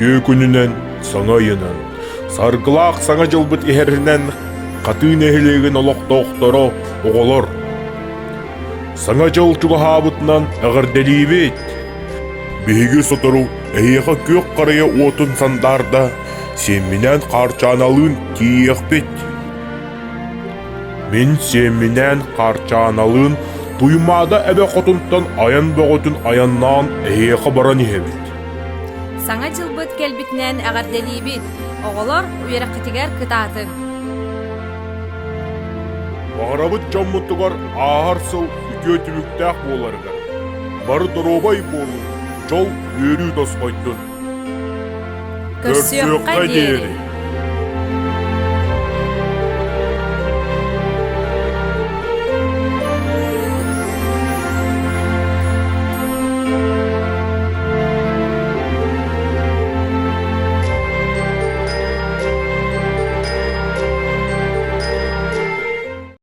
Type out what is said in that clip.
көкүнүнен саңа йынан, саргылаах саңа жылбыт иһэринэн катын эхилеген олохтоохторо оголор. Саңа жыл чугаһаабытынан агырделиибит. Биһиги сотору эйэха көк карая уотун сандарда семминэн карчааналыын тиэхпит. Мен семминэн карчааналыын туймаада эбе хотунтан аян боготун аяннаан эйэха баран иһэбит. Саңа жылбыт келбитнен агырделиибит. Оголор уйракытыгар кытаатын. Бағарабыт жаммутугар ағар сыл үкөтүбүктәк боларыгар. Бары доробай болу, жол өрі досқойдун. Көрсөкка дери.